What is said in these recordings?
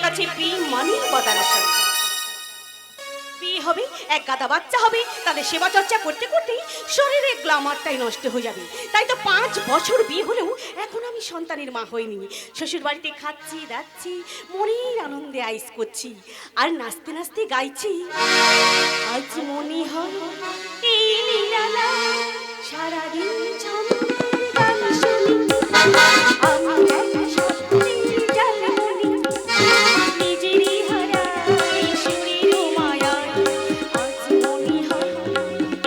গেছে বিয়ে মানে বদানসন। বিয়ে হবে, এক গাদা বাচ্চা হবে, তাদের সেবা চর্চা করতে করতেই শরীরের গ্ল্যামারটাই নষ্ট হয়ে যাবে। তাই তো 5 বছর বিয়ে হলেও এখন আমি সন্তানের মা হইনি। শ্বশুর বাড়িতে খাচ্ছি দাচ্ছি, মনের আনন্দে আইস করছি, আর নাচতে নাচতে গাইছি, আজ মনে হয় এই নিরালা সারাদিন ছন্দের গান শুনি, আমি এক স্বপ্নের জালমণি, নিজেরই হারাই সুরের মায়ায়। আজ মনে হয়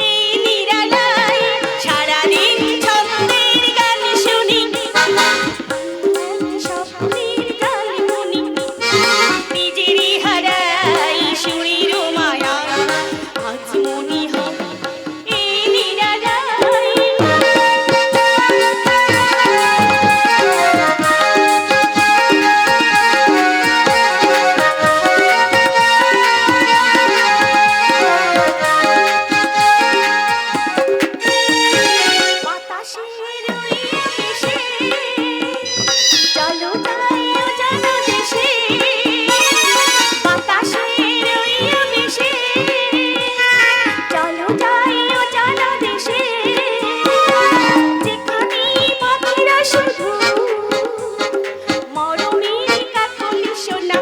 এই নিরালায় সারাদিন ছন্দের গান শুনি, স্বপ্নের জালমণি, নিজেরই হারাই সুরের মায়ায়। আজ মনে হয় এই নিরালায়। বাতাসের ওই ভেসে চলো তাই অজানা দেশে, বাতাসের ওই ভেসে চলো তাই অজানা দেশে, যেখানে পাখিরা শুধু মরমের কাকলি শোনা।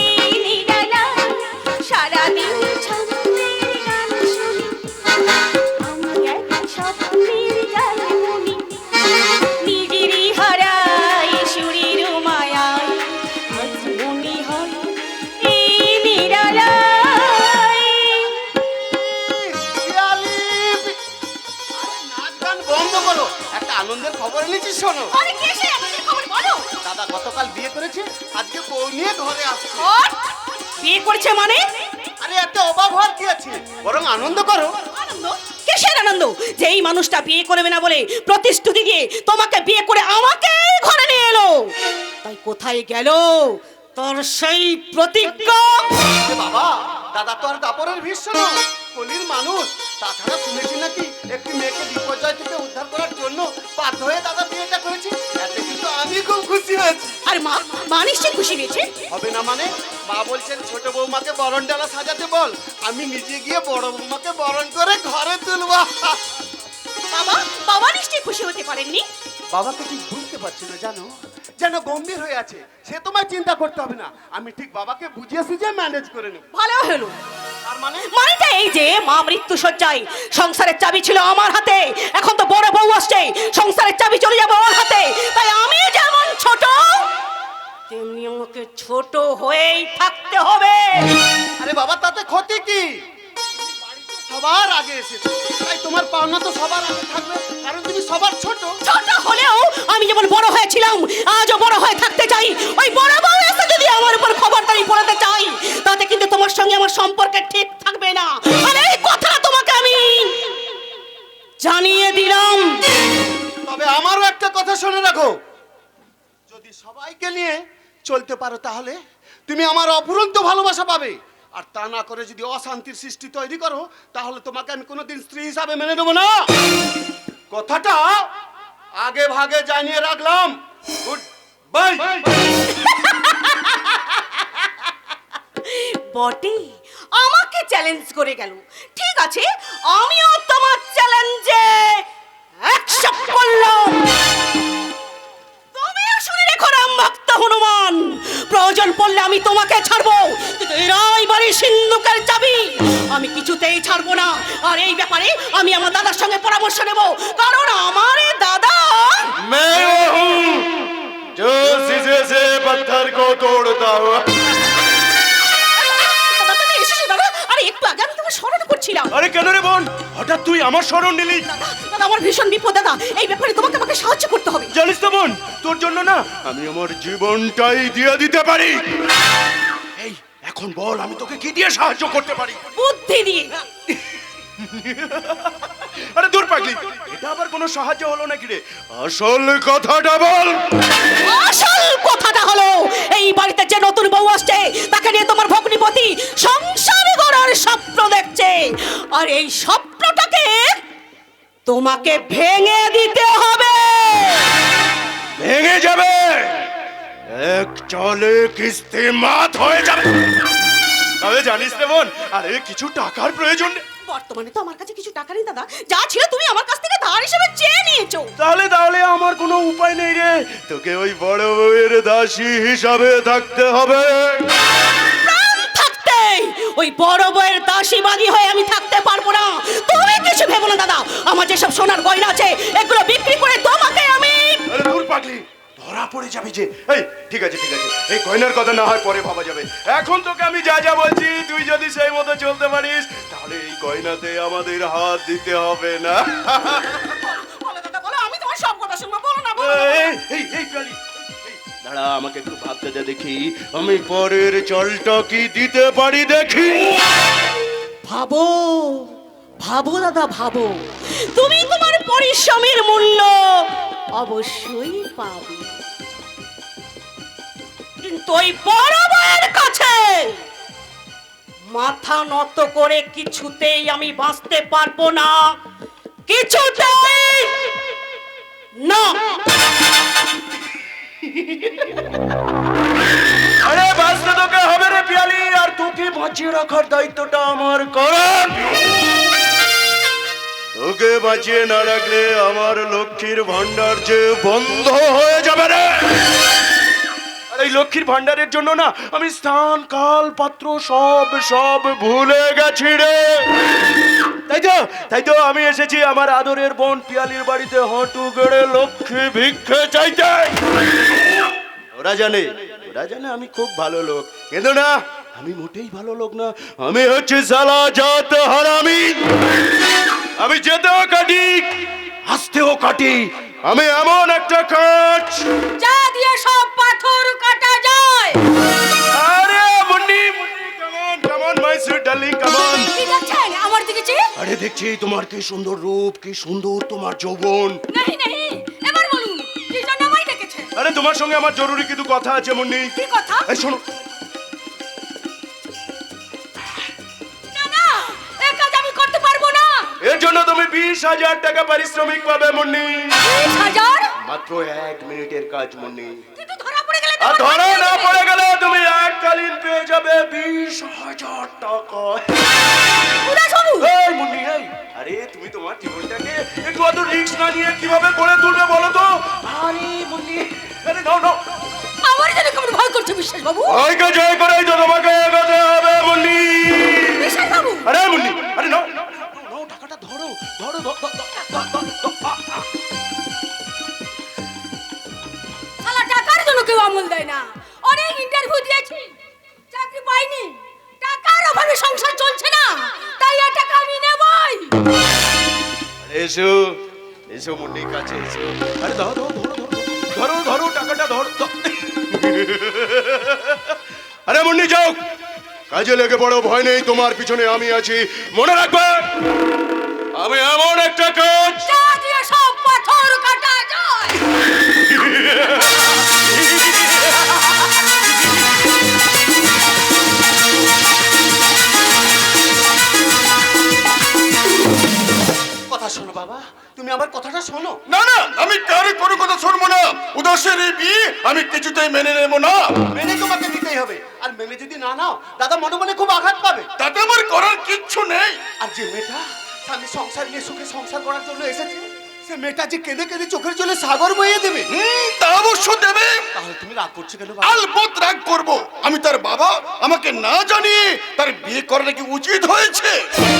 এই নিরালায় সারাদিন ছন্দের গান শুনি, আমি এক স্বপ্নের জালমণি, নিজেরই হারাই সুরের মায়ায়। আজ মনে হয় এই নিরালায়। নাচ গান বন্ধ করো, একটা আনন্দের খবর এনেছি শোনো। আরে কে সেই আমাদের খবর বলো। দাদা গতকাল বিয়ে করেছে, আজকে বউ নিয়ে ঘরে আসছে। ওর বিয়ে করেছে মানে? আরে এত অবাক হওয়ার কি আছে, বরং আনন্দ করো। আনন্দ? কিসের আনন্দ? যে এই মানুষটা বিয়ে করবে না বলে প্রতিশ্রুতি দিয়ে তোমাকে বিয়ে করে আমাকে ঘরে নিয়ে এলো, তাই কোথায় গেল তোর সেই প্রতিজ্ঞা? এ বাবা, দাদা তো আর দাপরের ভীষ্ম নয়, কলির মানুষ। তাছাড়া শুনেছি নাকি একটি মেয়েকে বিপর্যয় থেকে উদ্ধার করার জন্য বাধ্য হয়ে দাদা বিয়েটা করেছে। এতে কিন্তু আমি খুব খুশি হয়েছি। আর মা মা নিশ্চয়ই খুশি হয়েছে। হবে না মানে? মা বলছেন ছোট বৌমাকে বরণ ডালা সাজাতে বল, আমি নিজে গিয়ে বড় বৌমাকে বরণ করে ঘরে তুলবো। বাবা বাবা নিশ্চয়ই খুশি হতে পারেননি। বাবাকে ঠিক বুঝতে পারছি না, জানো, যেন গম্ভীর হয়ে আছে। সে তোমায় চিন্তা করতে হবে না, আমি ঠিক বাবাকে বুঝিয়ে সুঝিয়ে ম্যানেজ করে নেব। ভালো হলো। আর মানে? মানেটা এই যে মা মৃত্যু সজ্জায়, সংসারের চাবি ছিল আমার হাতে, এখন তো বড় বউ আসছে, সংসারের চাবি চলে যাবে ওর হাতে। তাই আমি যেমন ছোট, তেমনি আমাকে ছোট হয়েই থাকতে হবে। আরে বাবা, তাতে ক্ষতি কি? বাড়িতে সবার আগে এসেছে, তাই তোমার পাওনা তো সবার আগে থাকবে, কারণ তুমি সবার ছোট। ছোট হলেও আমি যেমন বড় হয়েছিলাম, আজও বড় হয়ে থাকতে চাই। ওই বড় বউ এসে যদি আমার উপর খবরদারি পড়াতে চাই, তাতে কিন্তু তোমার সঙ্গে আমার সম্পর্কে ঠিক থাকবে না। আর এই কথা তোমাকে আমি জানিয়ে দিলাম। তবে আমারও একটা কথা শুনে রাখো, যদি সবাইকে নিয়ে চলতে পারো তাহলে তুমি আমার অফুরন্ত ভালোবাসা পাবে, আর তা না করে যদি অশান্তির সৃষ্টি তৈরি করো, তাহলে তোমাকে আমি কোনোদিন স্ত্রী হিসাবে মেনে নেব না। কথাটা আগে ভাগে জানিয়ে রাখলাম। Good bye. বটে, আমাকে চ্যালেঞ্জ করে গেল। ঠিক আছে, আমিও তোমার চ্যালেঞ্জে অ্যাকসেপ্ট করলাম। তুমিও শুনে রেখো রাম ভক্ত হনুমান, প্রয়োজন পড়লে আমি তোমাকে ছাড়বো, কিন্তু এরাই বাড়ি সিন্ধুকের চাবি আমি কিছুতেই ছাড়বো না। আর এই ব্যাপারে আমি আমার দাদার সঙ্গে পরামর্শ নেব, কারণ আমার দাদা मैं वो हूँ जो शीशे से पत्थर को तोड़ता हुआ। দাদা, তুমি এসেছো দাদা। আরে একটু আগে আমি তোমার স্মরণ করছিলাম। আরে কেন রে বোন, হঠাৎ তুই আমার শরণ নিলি? দাদা, আমার ভীষণ বিপদ দাদা, এই ব্যাপারে তোমাকে আমাকে সাহায্য করতে হবে। জানিস তো বোন, তোর জন্য না আমি আমার জীবনটাই দিয়ে দিতে পারি। এই এখন বল, আমি তোকে কি দিয়ে সাহায্য করতে পারি? বুদ্ধি দিয়ে। আরে দূর পাগলি, এটা আবার কোনো সাহায্য হলো নাকি রে? আসল কথাটা বল। আসল কথাটা হলো, এই বাড়িতে যে নতুন বউ আসছে তাকে নিয়ে তোমার ভগ্নিপতি সংসার গড়ার স্বপ্ন দেখছে, আর এই স্বপ্নটাকে তোমাকে ভেঙে দিতে হবে। ভেঙে যাবে, এক চলে কিস্তি মাত হয়ে যাবে। তবে জানিস রে বোন, আরে কিছু টাকার প্রয়োজন নেই। বর্তমানে তো আমার কাছে কিছু টাকা নেই দাদা, যা ছিল তুমি আমার কাছ থেকে ধার হিসেবে চেয়ে নিয়েছো। তাহলে আমার কোনো উপায় নেই রে, তোকে ওই বড় বউয়ের দাসী হিসাবে থাকতে হবে। প্রাণ থাকতেই ওই বড় বউয়ের দাসীবাদী হয়ে আমি থাকতে পারবো না। তুমি কিছু ভেবো না দাদা, আমার যেসব সোনার গয়না আছে এগুলো বিক্রি করে তোমাকে আমি। আরে দূর পাগলি, ধরা পড়ে যাবে যে। এই ঠিক আছে, এই গয়নার কথা না হয় পরে ভাবা যাবে। এখন তোকে আমি যা যা বলছি তুই যদি সেই মতো চলতে পারিস, তাহলে এই গয়নাতে আমাদের হাত দিতে হবে না। বলো দাদা বলো, আমি তোমার সব কথা শুনবো, বলো না বলো। এই পাগলি, দাঁড়া আমাকে একটু ভাবতে দে, দেখি আমি পরের চলটা কি দিতে পারি দেখি। ভাবো ভাবো দাদা ভাবো, তুমি তোমার পরিশ্রমের মূল্য অবশ্যই পাবে, কিন্তু ওই বড় বউয়ের কাছে মাথা নত করে কিছুতেই আমি বাঁচতে পারবো না, কিছুতেই না। আরে বাঁচতে তোকে হবে রে পিয়ালি, আর তোকে বাঁচিয়ে রাখার দায়িত্বটা আমার। কারণ তোকে বাঁচিয়ে না রাখলে আমার লক্ষ্মীর ভান্ডার যে বন্ধ হয়ে যাবে রে। আর এই লক্ষ্মীর ভান্ডারের জন্য না আমি স্থান কাল পাত্র সব ভুলে গেছি রে। তাই তো আমি এসেছি আমার আদরের বোন পিয়ালির বাড়িতে হাঁটু গেড়ে লক্ষ্মী ভিক্ষে চাইতে। ওরা জানে আমি খুব ভালো লোক, কিন্তু না, আমি মোটেই ভালো লোক না। আমি হচ্ছে সালা জাত হারামি। আমি যেতেও কাটি, আসতেও কাটি। আমি এমন একটা কাজ যা দিয়ে সব পাথর কাটা যায়। আরে Munni, come on my sweet darling, come on. কি দেখছেন আমার দিকে চেয়ে? আরে দেখছি তোমার কি সুন্দর রূপ, কি সুন্দর তোমার যৌবন। नहीं এবার বলুন কি জন্য আমায় ডেকেছে? আরে তোমার সঙ্গে আমার জরুরি কিছু কথা আছে মুন্নি। কি কথা? এই শোনো। না এই কাজ আমি করতে পারবো না। এর জন্য তুমি 20,000 টাকা পারিশ্রমিক পাবে মুন্নি। 20,000? মাত্র 1 মিনিটের কাজ মুন্নি। কিন্তু ধরা পড়ে গেলে আর ধরা না পড়ে গেলে তুমি এককালীন পেয়ে যাবে 20,000 টাকা। উদাস বাবু, এই মুন্নি, এই আরে তুমি তোমার জীবনটাকে একটু অত রিস্ক না নিয়ে কিভাবে গড়ে তুলবে বলো তো? আরে মুন্নি, আরে নাও। আমার যেন কেমন ভয় করছে বিশ্বাস বাবু। ওইকে জয় করেই তো তোমাকে এগোতে হবে মুন্নি। বিশ্বাস বাবু, আরে মুন্নি, আরে নাও টাকাটা ধরো। শালা টাকার জন্য কেউ আমল দেয় না। অনেক ইন্টারভিউ দিয়েছি, চাকরি পাইনি। টাকার অভাবে সংসার চলছে না, তাই এই টাকা আমি নেবই। এসো মুন্নি, কাছে এসো। আরে ধরো টাকাটা ধরো। আরে মুন্নি যাও, কাজে লেগে পড়ো, ভয় নেই, তোমার পিছনে আমি আছি। মনে রাখবে আমি এমন একটা কাজ যা দিয়ে সব পাথর কাটা যায়। কথা শোনো বাবা, তুমি আমার কথাটা শোনো। না, আমি কারো কোনো কথা শুনবো না। উদাসের এই বিয়ে আমি কিছুতেই মেনে নেব না। মেনে তোমাকে দিতেই হবে, আর মেনে যদি না নাও দাদা মনে মনে খুব আঘাত পাবে। তাতে আমার করার কিচ্ছু নেই। আর যে মেয়েটা স্বামী সংসার নিয়ে সুখে সংসার করার জন্য এসেছে, সে মেয়েটা যে কেঁদে কেঁদে চোখের জলে সাগর বইয়ে দেবে। তা অবশ্য দেবে। তাহলে তুমি রাগ করছো কেন বাবা? আলবত রাগ করব। আমি তার বাবা, আমাকে না জানিয়ে তার বিয়ে করা কি উচিত হয়েছে?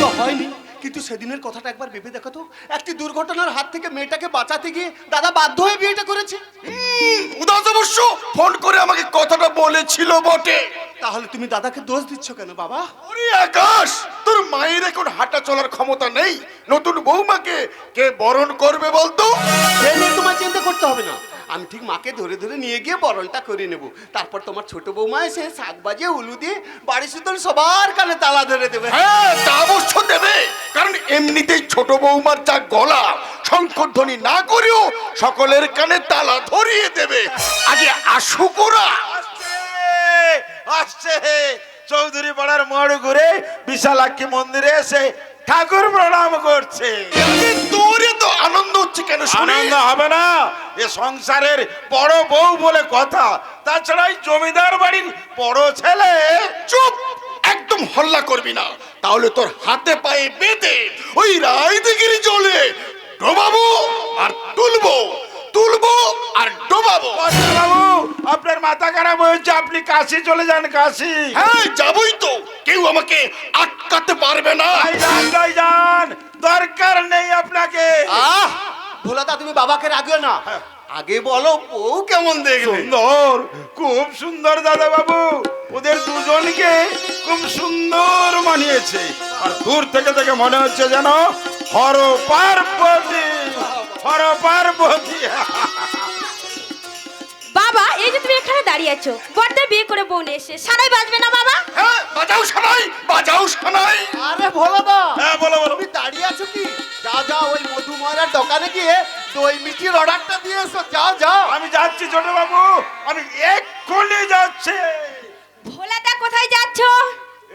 তো হয়নি, কিন্তু সেদিনের কথাটা একবার ভেবে দেখো তো। একটি দুর্ঘটনার হাত থেকে মেয়েটাকে বাঁচাতে গিয়ে দাদা বাধ্য হয়ে বিয়েটা করেছে। উদাস অবশ্য ফোন করে আমাকে কথাটা বলেছিল বটে। তাহলে তুমি দাদাকে দোষ দিচ্ছ কেন বাবা? ওরে আকাশ, তোর মায়ের এখন হাঁটা চলার ক্ষমতা নেই, নতুন বৌমাকে কে বরণ করবে বলতো? সে নিয়ে তোমার চিন্তা করতে হবে না, আমি ঠিক মাকে ধরে ধরে নিয়ে গিয়ে বরণটা করে নেব। তারপর তোমার ছোট বৌমা এসে শাক বাজিয়ে উলু দিয়ে বাড়ি সুতল সবার কানে তালা ধরে দেবে। হ্যাঁ, তা অবশ্য দেবে, কারণ এমনিতেই ছোট বৌমার যা গলা, শঙ্খধ্বনি না করেও সকলের কানে তালা ধরিয়ে দেবে। আগে আসুক ওরা। আসছে চৌধুরী পাড়ার মোড় ঘুরে বিশালাক্ষী মন্দিরে এসে ঠাকুর প্রণাম করছে। তোরে তো আনন্দ হচ্ছে কেন কেন শুনি? আনন্দ হবে না? এ সংসারের বড় বউ বলে কথা, তাছাড়া এই জমিদার বাড়ির বড় ছেলে। চুপ! একদম হল্লা করবি না, তাহলে তোর হাতে পায়ে বেঁধে ওই রায়দিগিরি জলে ডোবাবো আর তুলবো, তুলবো আর ডোবাবো। বাবু, আপনার মাথা খারাপ হয়েছে, আপনি কাশি চলে যান, কাশি। হ্যাঁ যাবই তো, কেউ আমাকে আটকাতে পারবে না। যাই যান, দরকার নেই আপনাকে। আহ ভোলাদা, তুমি বাবাকে রাগিও না, আগে বলো বউ কেমন দেখলে? সুন্দর, খুব সুন্দর দাদা বাবু, ওদের দুজনকে খুব সুন্দর মানিয়েছে। আর দূর থেকে থেকে মনে হচ্ছে যেন হর পার্বতী, হর পার্বতী। বাবা, এই যে তুমি এখানে দাঁড়িয়ে আছো, বড়দা বিয়ে করে বউ নিয়ে এসে সারাই বাজবে না বাবা? হ্যাঁ বাজাও সানাই, বাজাও সানাই। আরে ভোলাদা, হ্যাঁ বলো বলো। তুমি দাঁড়িয়ে আছো কি? যাও যাও, ওই মধুময়রার দোকানে গিয়ে দই মিষ্টির অর্ডারটা দিয়ে এসো, যাও যাও। আমি যাচ্ছি ছোট বাবু, আমি এক্ষুনি যাচ্ছি। ভোলাদা কোথায় যাচ্ছ?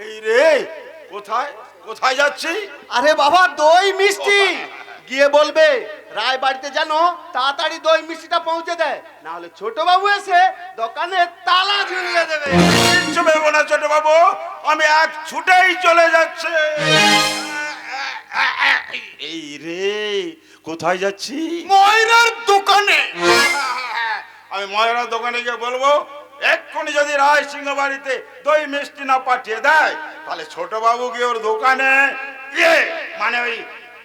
এই রে, কোথায় কোথায় যাচ্ছি? আরে বাবা, দই মিষ্টি গিয়ে বলবে রায় বাড়িতে জানো তাড়াতাড়ি দই মিষ্টিটা পৌঁছে দেয়, না হলে ছোট বাবু এসে দোকানে তালা ঝুলিয়ে দেবে। কিচ্ছু ভেবো না ছোট বাবু, আমি এক ছুটেই চলে যাচ্ছে। এই রে, কোথায় যাচ্ছি? ময়রার দোকানে। আমি ময়রার দোকানে গিয়ে বলবো এক্ষুনি যদি রায় সিংহ বাড়িতে দই মিষ্টি না পাঠিয়ে দেয়, তাহলে ছোট বাবু গিয়ে ওর দোকানে মানে ওই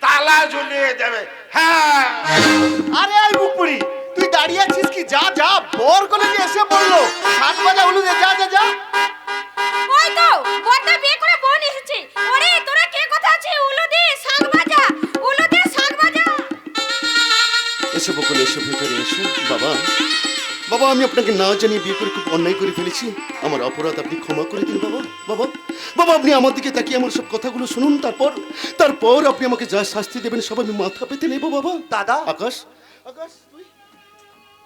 তালা ঝুলিয়ে দেবে। হ্যাঁ। আরে আই মুকুরি, তুই দাঁড়িয়ে আছিস কি? যা যা, বর করে এসে বললো 7 বাজা হলু, যা যা যা। ওই তো বড়দা বিয়ে করে বউ নিয়ে এসেছে। ওরে তোরা কে কথা আছে? উলু দে শাক ভাজা, উলু দে শাক ভাজা। এসো বকুল, এসো ভেতরে এসো। বাবা, বাবা, আমি আপনাকে না জানিয়ে বিয়ে করে খুব অন্যায় করে ফেলেছি, আমার অপরাধ আপনি ক্ষমা করে দিন বাবা। বাবা, বাবা, আপনি আমার দিকে তাকিয়ে আমার সব কথাগুলো শুনুন, তারপর আপনি আমাকে যা শাস্তি দেবেন সব আমি মাথা পেতে নেবো বাবা। দাদা। আকাশ, আকাশ,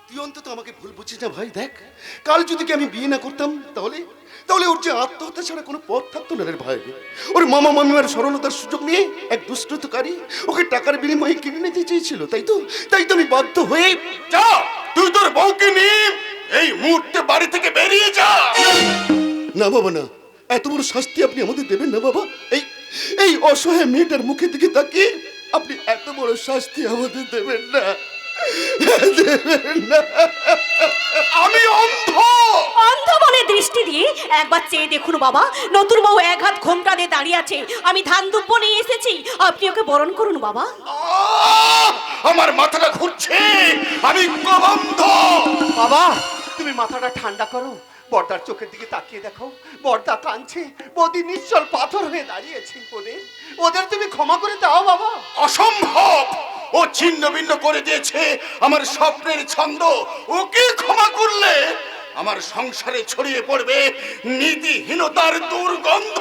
তুই অন্তত আমাকে ভুল বুঝিস না ভাই। দেখ, কাল যদি কি আমি বিয়ে না করতাম, তাহলে ওর যে আত্মহত্যা ছাড়া কোনো পথ থাকতো না রে ভাই। ওর মামা মামিমার সরলতার সুযোগ নিয়ে এক দুষ্কৃতকারী ওকে টাকার বিনিময়ে কিনে নিতে চেয়েছিল, তাই তো আমি বাধ্য হয়ে। যা, তুই তোর বউকে নিয়ে এই মুহূর্তে বাড়ি থেকে বেরিয়ে যা। না বাবা, না, এত বড় শাস্তি আপনি আমাদের দেবেন না বাবা। এই অসহায় মেয়েটার মুখের দিকে তাকিয়ে আপনি এত বড় শাস্তি আমাদের দেবেন না, দেবেন না। আমি অন্ধ। অন্ধ বলে দৃষ্টি দিয়ে একবার চেয়ে দেখুন বাবা, নতুন বউ এক হাত ঘোমটা দিয়ে দাঁড়িয়ে আছে, আমি ধান দুব্ব নিয়ে এসেছি, আপনি ওকে বরণ করুন বাবা। আমার মাথাটা ঘুরছে, আমি অন্ধ। বাবা, তুমি মাথাটা ঠান্ডা করো, বর্দার চোখের দিকে তাকিয়ে দেখো, বর্দা কাঁদছে, বদি নিশ্চল পাথর হয়ে দাঁড়িয়েছে। ওদের তুমি ক্ষমা করে দাও বাবা। অসম্ভব, ও ছিন্ন ভিন্ন করে দিয়েছে আমার স্বপ্নের ছন্দ। ওকে ক্ষমা করলে আমার সংসারে ছড়িয়ে পড়বে নীতিহীনতার দুর্গন্ধ।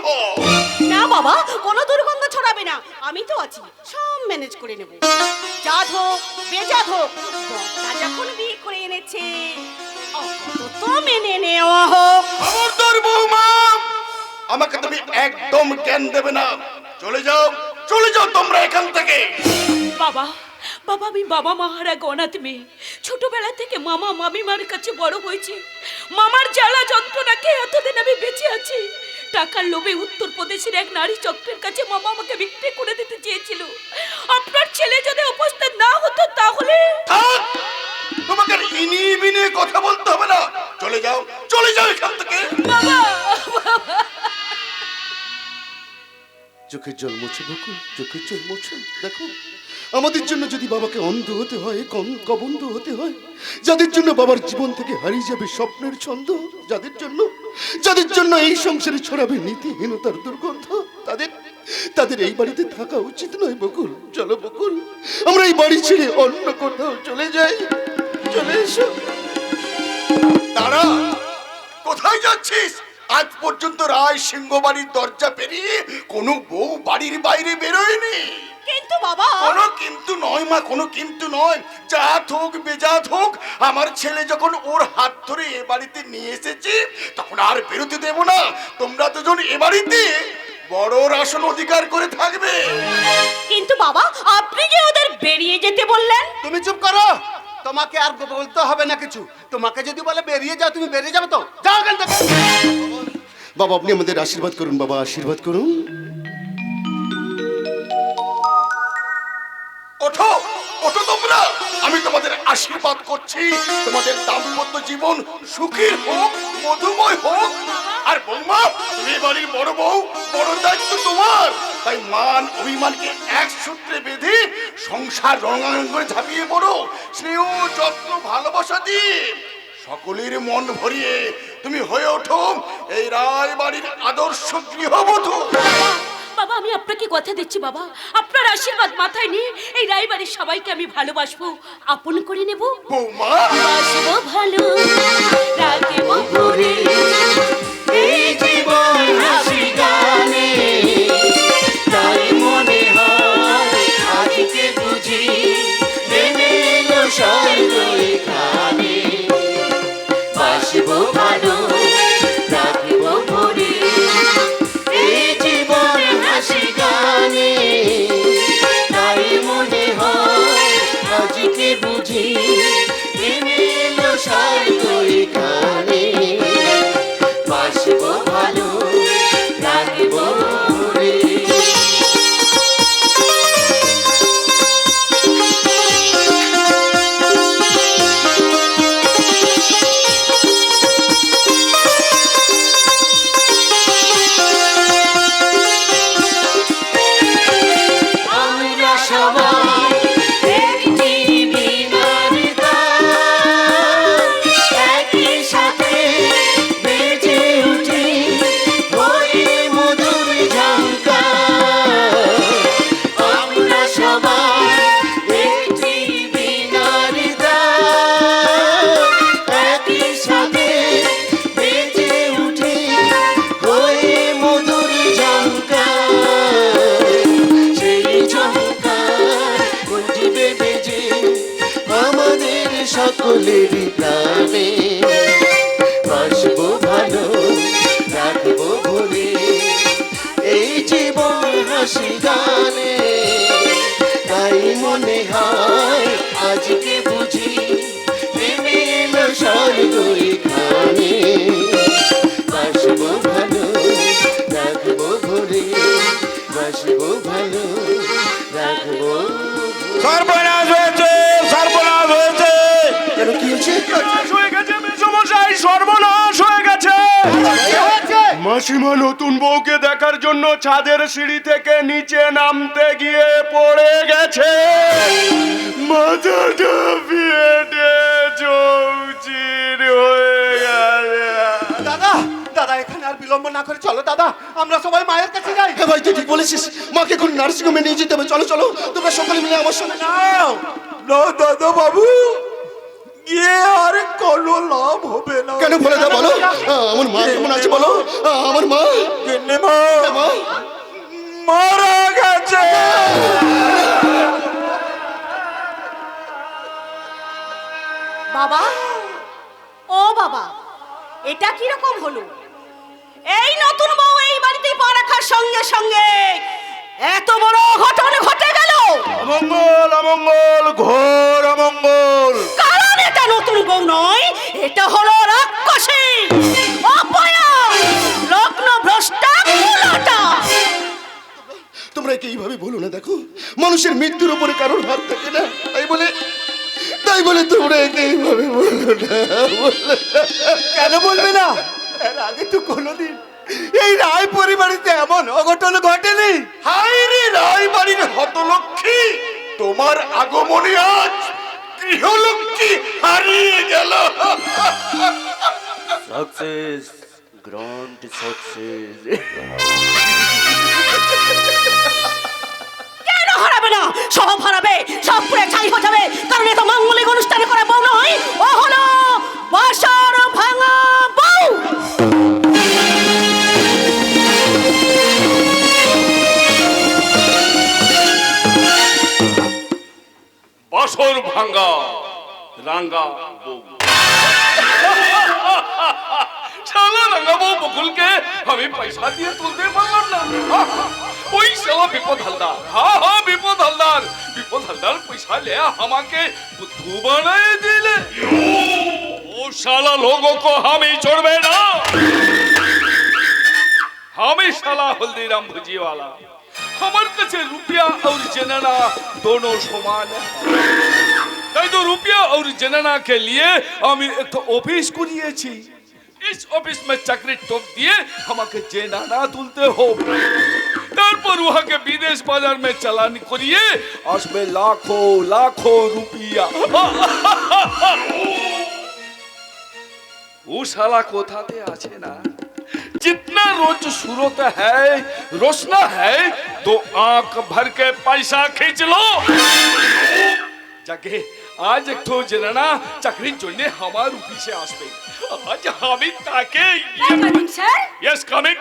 না বাবা, কোনো দুর্গন্ধ ছড়াবে না, আমি তো আছি, সব ম্যানেজ করে নেব। জাত হোক বেজাত হোক, বর্দা যখন বিয়ে করে এনেছে অন্তত মেনে নেওয়া হোক। খবরদার বৌমা, আমাকে তুমি একদম জ্ঞান দেবে না। চলে যাও, চলে যাও তোমরা এখান থেকে। বাবা, বাবা, আমি বাবা মাহারা অনাথ মেয়ে, ছোটবেলা থেকে মামা মামিমার কাছে বড় হয়েছি। মামার জ্বালা যন্ত্রণাকে এতদিন আমি বেঁচে আছি। টাকার লোভে উত্তরপ্রদেশের এক নারী চক্রের কাছে মামা আমাকে বিক্রি করে দিতে চেয়েছিল। আপনার ছেলে যদি উপস্থিত না হতো তাহলে। থাক, তোমাকে ইনি বিনি কথা বলতে হবে না। চলে যাও, চলে যাও এখান থেকে। বাবা, চোখের জল মুছে বকুল, চোখের জল মুছে। দেখো, আমাদের জন্য যদি বাবাকে অন্ধ হতে হয়, কবন্ধ হতে হয়, যাদের জন্য বাবার জীবন থেকে হারিয়ে যাবে স্বপ্নের ছন্দ, যাদের জন্য এই সংসারে ছড়াবে নীতিহীনতার দুর্গন্ধ, তাদের এই বাড়িতে থাকা উচিত নয় বকুল। চলো বকুল, আমরা এই বাড়ি ছেড়ে অন্য কোথাও চলে যাই। চলে এসো। দাঁড়া, কোথায় যাচ্ছিস? আজ পর্যন্ত রায় সিংহ বাড়ির দরজা পেরিয়ে কোনো বউ বাড়ির বাইরে বেরোয়নি। কিন্তু বাবা, কোনো কিন্তু নয় মা, কোনো কিন্তু নয়। জাত হোক বেজাত হোক, আমার ছেলে যখন ওর হাত ধরে এ বাড়িতে নিয়ে এসেছি, তখন আর বেরোতে দেব না। তোমরা দুজন এ বাড়িতে বড় আসন অধিকার করে থাকবে। কিন্তু বাবা, আপনি যে ওদের বেরিয়ে যেতে বললেন। তুমি চুপ করো। তোমাকে আর বলতে হবে না কিছু। তোমাকে যদি বলে বেরিয়ে যাও, তুমি বেরিয়ে যাবে তো? যাও এখান থেকে। বাবা আপনি আমাদের আশীর্বাদ করুন, বাবা আশীর্বাদ করুন। ওঠো ওঠো তোমরা, আমি তোমাদের আশীর্বাদ করছি। তোমাদের দাম্পত্য জীবন সুখী হোক, মধুময় হোক। আর বৌমা, তুমি বাড়ির বড় বউ, বড় দায়িত্ব তোমার। তাই মান অভিমানকে এক সূত্রে বেঁধে সংসার রঙারঙ করে ঝাঁপিয়ে পড়ো। স্নেহ যত্ন ভালোবাসা দিয়ে সকলের মন ভরিয়ে তুমি হয়ে ওঠো এই রায় বাড়ির আদর্শ গৃহবধূ। বাবা আমি আপনাকে কথা দিচ্ছি বাবা, আপনার আশীর্বাদ মাথায় নিয়ে এই রায়বাড়ির সবাইকে আমি ভালোবাসবো, আপন করে নেব। বৌমা, বাসবো ভালো, রাখবো ভরে, এই জীবন হাসি গানে, তাই মনে হয় আজকে বুঝি নেমে এলো স্বর্গ এখানে। বাসবো ভালো, রাখবো ভরে, এই জীবন হাসি গানে, তাই মনে হয় আজকে বুঝি নেমে এলো স্বর্গ এখানে। বাসবো ভালো, রাখবো ভরে। আমরা সবাই একটি বিমার তার, একই সাথে বেজে উঠি হয়ে মধুর ঝঙ্কার। আমরা সবাই একটি বিমার তার, একই সাথে বেজে উঠি হয়ে মধুর ঝঙ্কার। সেই ঝঙ্কার উঠিবে বেজে আমাদের সকলের প্রাণে। বাসবো ভালো, রাখবো ভরে, এই জীবন হাসি গানে, তাই মনে হয় আজকে বুঝি নেমে এলো স্বর্গ এখানে। বাসবো ভালো, রাখবো ভরে, বাসবো ভালো, রাখবো ভরে। সর্বনাশ হয়েছে, সর্বনাশ হয়েছে। কেন কি হয়েছে? সর্বনাশ হয়ে গেছে মেসোমশাই, সর্বনাশ হয়ে গেছে। মাসিমা নতুন বউকে দেখার জন্য ছাদের সিঁড়ি থেকে নিচে নামতে গিয়ে পড়ে গেছে। মাথাটা ফেটে চৌচির হয়ে গেছে। দাদা, দাদা এখানে আর বিলম্ব না করে চলো দাদা, আমরা সবাই মায়ের কাছে যাই। হ্যাঁ ভাই তুই ঠিক বলেছিস, মাকে এখন নার্সিং হোমে নিয়ে যেতে হবে। চলো চলো তোমরা সকলে মিলে আমার সঙ্গে। নাও, না দাদা বাবু, গিয়ে আর কোনো লাভ হবে না। কেন বলে দাও বলো, আমার মা কেমন আছে বলো? আমার মা, গিন্নি মা হ্যাঁ, মা মারা গেছে। বাবা, ও বাবা, এটা কি রকম হলো? এই নতুন বউ এই বাড়িতে পা রাখার সঙ্গে সঙ্গে এত বড় ঘটনা ঘটে গেল। অমঙ্গল, অমঙ্গল, ঘোর অমঙ্গল। কারণ এটা নতুন বউ নয়, এটা হলো রাক্ষসী, অপয়া, লগ্ন ভ্রষ্টা, কুলটা। তোমরা একে এইভাবে বলো না। দেখো মানুষের মৃত্যুর উপরে কারোর হাত থাকে না, তাই বলে তোমরা একে এইভাবে বলো না। কেন বলবে না? এর আগে তো কোনোদিন এই রায় পরিবারেতে এমন অঘটন ঘটেনি। হাই রে রায় বাড়ির হতলক্ষ্মী, তোমার আগমনে আজ গৃহলক্ষ্মী হারিয়ে গেল। Success, grand success. কেন হারাবে না? সব হারাবে, সব পুরে ছাই হয়ে যাবে। কারণ এটা মাঙ্গলিক অনুষ্ঠানে করা বউ নয়, ও হলো বাসর ভাঙা বউ। বাসর ভাঙ্গা রাঙ্গা বউ। শালা রাঙ্গা বউ বকুলকে আমি পয়সা দিয়ে তুলতে পারলাম না। ওই শালা বিপদ হালদার, হ্যাঁ বিপদ হালদার, বিপদ হালদার पैसा ले আমাকে বুদ্ধু বানায় দিলে। वो साला लोगों को हम ही छोड़बे ना, हम ही साला हल्दीराम भुजी वाला, हमारे काছে रुपया और जनना दोनों समान है। তাই তো रुपया और जनना के लिए আমি একটা অফিস করিয়েছি। इस ऑफिस में चाकरी टोप दिए আমাকে জেনানা তুলতে হবে, তারপর উহাকে বিদেশ বাজার में চালান করিয়ে আসবে লাখো লাখো रुपया। वो साला कोथाते আছে না, जितना रोज सूरत है रोशना है, तो आंख भर के पैसा खींच लो। जाके आज एक तो जनाना चाकरी जोड़ने हमारे ऑफिसे আসবে। आज हामी ताके স্যার यस कमिंग।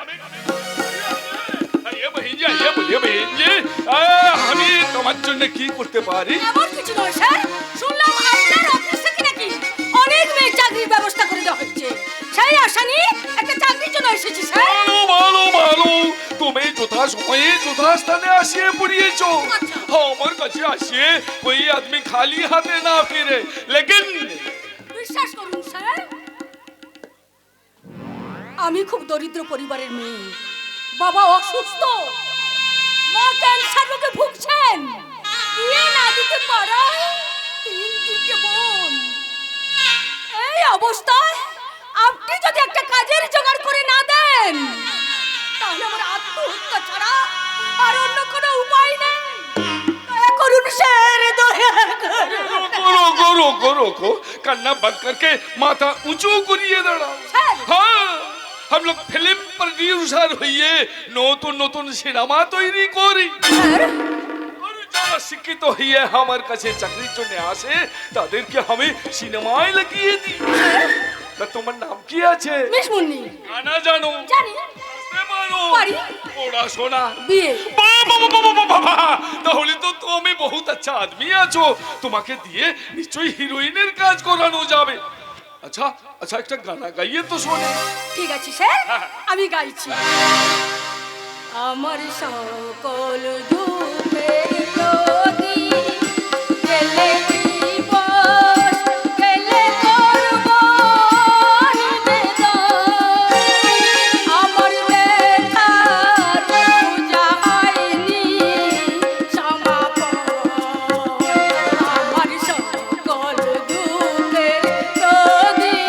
ये बहन जी, ये बोलिए बहन जी, আমি তোমার জন্য কি করতে পারি? এমন কিছু নয় স্যার, শুনলাম আপনার অফিস থেকে নাকি অনেক মেয়ে চাকরির ব্যবস্থা করে দেওয়া হচ্ছে, সেই আশা নিয়ে একটা চাকরির জন্য এসেছি স্যার। ভালো ভালো ভালো, তুমি যথা সময়ে যথা স্থানে আসিয়ে পড়িয়েছো। আমার কাছে আসিয়ে कोई आदमी खाली हाथे ना फिरे, लेकिन বিশ্বাস করুন স্যার, আমি খুব দরিদ্র পরিবারের মেয়ে, বাবা অসুস্থ, মা ক্যান্সার রোগে ভুগছেন, বিয়ে না দিতে পারায় তিনটে বোন। এই অবস্থায় আপনি যদি একটা কাজের জোগাড় করে না দেন, তাহলে আমার আত্মহত্যা ছাড়া আর অন্য কোনো উপায় নেই। দয়া করুন স্যার, দয়া করুন। रोको रोको रोको, कन्ना बंद करके माथा ऊंचू करिए दाड़ा। हाँ, हम लोग फिल्म प्रोड्यूसर हुए, नतून नतून सिनेमा तैरी करी, और যারা শিক্ষিত হয়ে আমার কাছে চাকরির জন্য আসে তাদেরকে আমি সিনেমায় লাগিয়ে দিই। তা তোমার নাম কি আছে? মিস মুন্নি। গানা জানো? জানি। নাচতে পারো? পারি। পড়াশোনা? বিয়ে। বাবা, তাহলে তো তুমি বহুত আচ্ছা আদমি আছো, তোমাকে দিয়ে নিশ্চয়ই হিরোইনের কাজ করানো যাবে। আচ্ছা আচ্ছা, একটা গানা গাইয়ে তো শোনে। ঠিক আছে স্যার, আমি গাইছি। আমার সকল দুঃখের নদী গেলে দিবস, গেলে করব নিবেদন। আমার ব্যথার পূজা হয়নি সমাপন। আমার সকল দুঃখের নদী।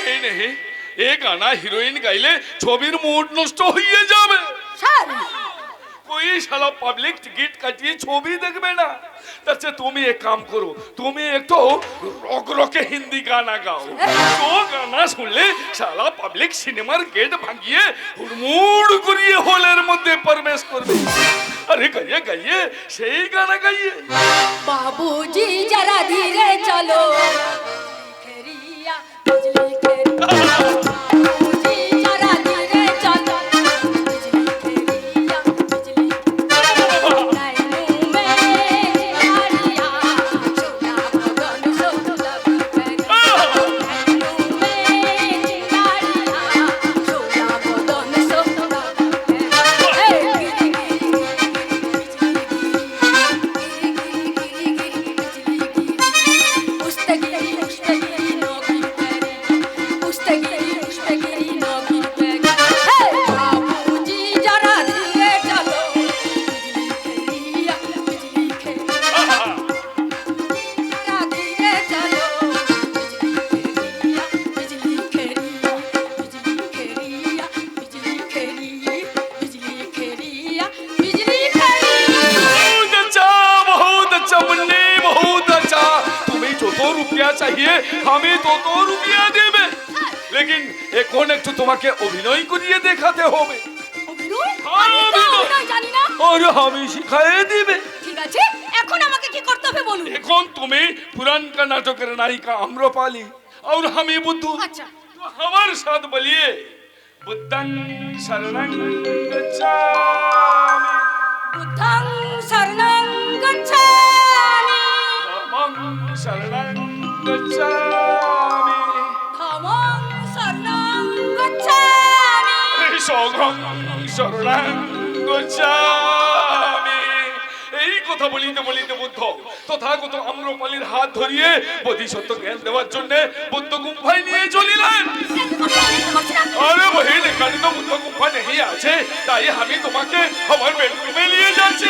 नहीं नहीं, ये गाना हिरोइन गाइले ছবির মুড নষ্ট হয়ে যাবে। স্যার कोई শালা পাবলিক টিকিট কাটিয়ে ছবি দেখবে না। তাছাড়া তুমি এক কাম করো, তুমি একটু রক রকে হিন্দি গানা গাও, তো গানা শুনলে শালা পাবলিক সিনেমার গেট ভাঙিয়ে হুড়মুড় করিয়ে হলের মধ্যে প্রবেশ করবে। আরে গাইয়ে গাইয়ে সেই গানা গাইয়ে। बाबूजी जरा धीरे चलो, खेरिया बिजली खेरिया। बाबूजी जरा धीरे चलो, बिजली खेरिया बिजली। नैनों में चिंगारियाँ, सोना बदन सोना खेरिया। नैनों में चिंगारियाँ, सोना बदन सोना रुपया चाहिए हमें तो रुपया देवे, लेकिन এখন একটু তোমাকে অভিনয় করিয়ে দেখাতে হবে। অভিনয়? হ্যাঁ, আমি তো অভিনয়। অভিনয় জানি না। আর আমি শিখাইয়ে দিবে। ঠিক আছে, এখন আমাকে কি করতে হবে বলুন। এখন তুমি পুরানকা নাটকের নায়িকা আম্রপালি और हमें बुद्धू। अच्छा। तो हमारे साथ बोलिए, बुद्धं शरणं गच्छामि, बुद्धं शरणं गच्छामि, धम्मं शरणं गच्छामि, धम्मं शरणं गच्छामि, संघं শরণাঙ্গচ্ছামি। এই কথা বলিতে বলিতে বুদ্ধ তথাগত আম্রপালির হাত ধরিয়ে বোধিসত্ত্ব জ্ঞান দেওয়ার জন্য বুদ্ধ গুম্ফায় নিয়ে চলিলেন। আরে বহিন, এখানে তো বুদ্ধ গুম্ফা নেই আছে, তাই আমি তোমাকে আমার বেডরুমে নিয়ে যাচ্ছি।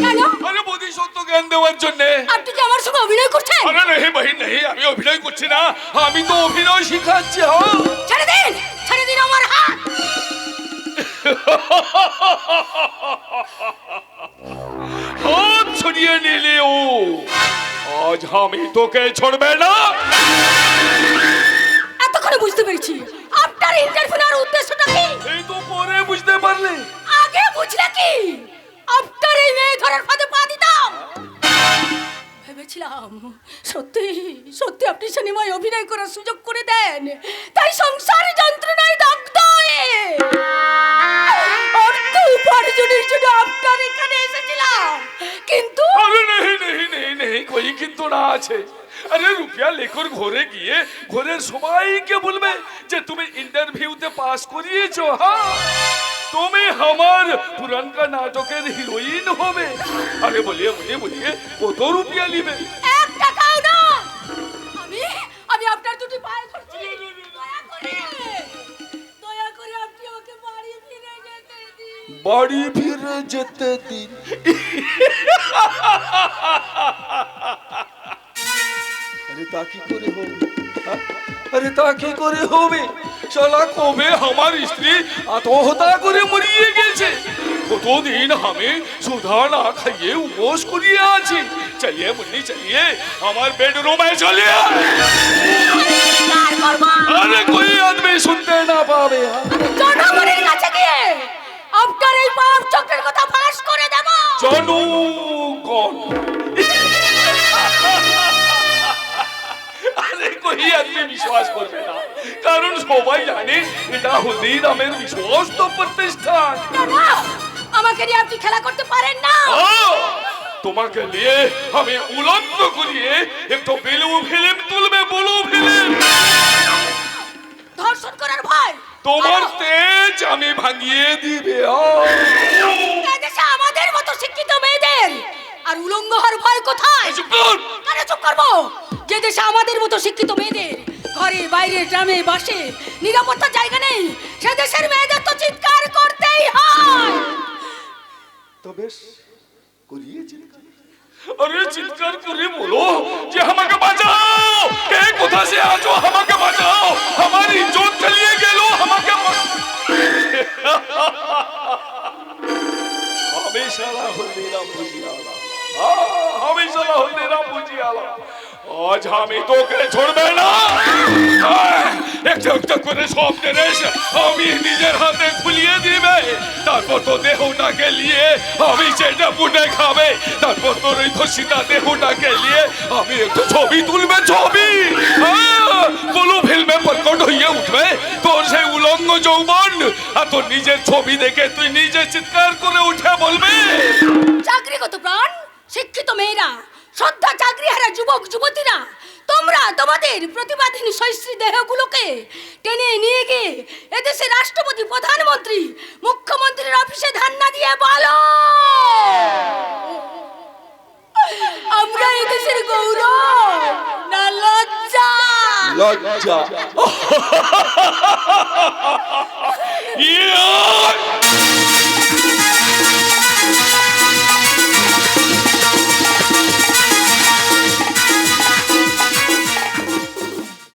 কেন? আরে বোধিসত্ত্ব জ্ঞান দেওয়ার জন্য। আপনি কি আমার সঙ্গে অভিনয় করছেন? আরে নেই বহিন নেই, আমি অভিনয় করছি না, আমি তো অভিনয় শিখাচ্ছি। হ্যাঁ, ছেড়ে দিন, ছেড়ে দিন আমার হাত। হাত ছড়িয়ে নিলেও আজ আমি তোকে ছড়বে না। এতক্ষণে বুঝতে পেরেছি আপনার ইন্টারভিউ নেওয়ার উদ্দেশ্যটা কি। এই তো পরে বুঝতে পারলে। আগে বুঝলে কি আপনার এই মেয়ে ধরার ফাঁদে পা দিতাম। ভেবেছিলাম সত্যি সত্যি আপনি সিনেমায় অভিনয় করার সুযোগ করে দেন, তাই সংসার যন্ত্রণায় দগ্ধ হয়ে অর্থ উপার্জনের জন্য আপনার এখানে এসেছিলাম। কিন্তু আরে নেই নেই নেই নেই, কই কিন্তু না আছে। আরে রুপিয়া লেখর ঘরে গিয়ে ঘরের সবাইকে বলবে যে তুমি ইন্টারভিউতে পাস করিয়েছো। হ্যাঁ, তুমি আমার পুরানকা নাটকের হিরোইন হবে। আরে বলিয়ে বলিয়ে বলিয়ে কত রুপিয়া নিবে? 1 টাকাও না। আমি আমি আপনার দুটি পায়ে ধরছি, দয়া করে আপনি আমাকে বাড়ি ফিরে যেতে দিন। বাড়ি ফিরে যেতে দিন। আরে তা কি করে হবে? হ্যাঁ? আরে তা কি করে হবে? শালা কবে আমার স্ত্রী আত্মহত্যা করে মরিয়ে গেছে, কতদিন আমি সুধা না খাইয়ে উপোস করিয়ে আছি। চলিয়ে মুন্নি চলিয়ে আমার বেডরুমে চলিয়ে। আরে कोई आदमी सुनते ना पावे। জনগণের কাছে গিয়ে আপনার এই পাপ চক্রের কথা ফাঁস করে দেব। জনগণ। আরে कोई आदमी विश्वास করবে না, কারণ সবাই জানে এটা হলদিরামের বিশ্বস্ত প্রতিষ্ঠান। না, আমাকে নিয়ে আপনি খেলা করতে পারেন না। তোমাকে নিয়ে আমি উলঙ্গ করিয়ে একটু বেলু ফিল্ম তুলবে, বলু ফিল্ম। ধর্ষণ করার ভয় তোমার তেজ আমি ভাঙিয়ে দিবে। এদেশে আমাদের মতো শিক্ষিত মেয়েদের আর উলঙ্গ হওয়ার ভয় কোথায়? আরে চুপ করবো। যে দেশে আমাদের মতো শিক্ষিত মেয়েদের ঘরে বাইরে গ্রামে বাসে নিরাপত্তার জায়গা নেই, সে দেশের মেয়েদের তো চিৎকার করতেই হয়। তো বেশ করিয়েছি। अरे चिৎকার করে বলো যে আমাকে বাঁচাও, কে কোথা से আছো, আমাকে বাঁচাও, আমার ইজ্জত চলিয়ে গেল, আমাকে हमेशा हल्दीराम भुजियाला, हमेशा हल्दीराम भुजियाला। आज আমি তোকে ছড়বে না। একটা একটা করে সব ড্রেস আমি নিজের হাতে খুলিয়ে দিবে, তারপর তো দেহটাকে নিয়ে আমি সেটা পুটে খাবে, তারপর তোর ওই ধর্ষিতা দেহটাকে নিয়ে আমি একটু ছবি তুলবে, ছবি বলো ফিল্মে প্রকট হয়ে উঠবে তোর সেই উলঙ্গ যৌবন, আর তোর নিজের ছবি দেখে তুই নিজে চিৎকার করে উঠে বলবে। চাকরিগত প্রাণ শিক্ষিত মেয়েরা, শ্রদ্ধা চাকরিহারা যুবক যুবতীরা, তোমরা তোমাদের প্রতিবাদহীন সহিষ্ণু দেহগুলোকে টেনে নিয়ে গিয়ে এদেশের রাষ্ট্রপতি, প্রধানমন্ত্রী, মুখ্যমন্ত্রীর অফিসে ধান্না দিয়ে বলো আমরা এদেশের গৌরব না লজ্জা। লজ্জা।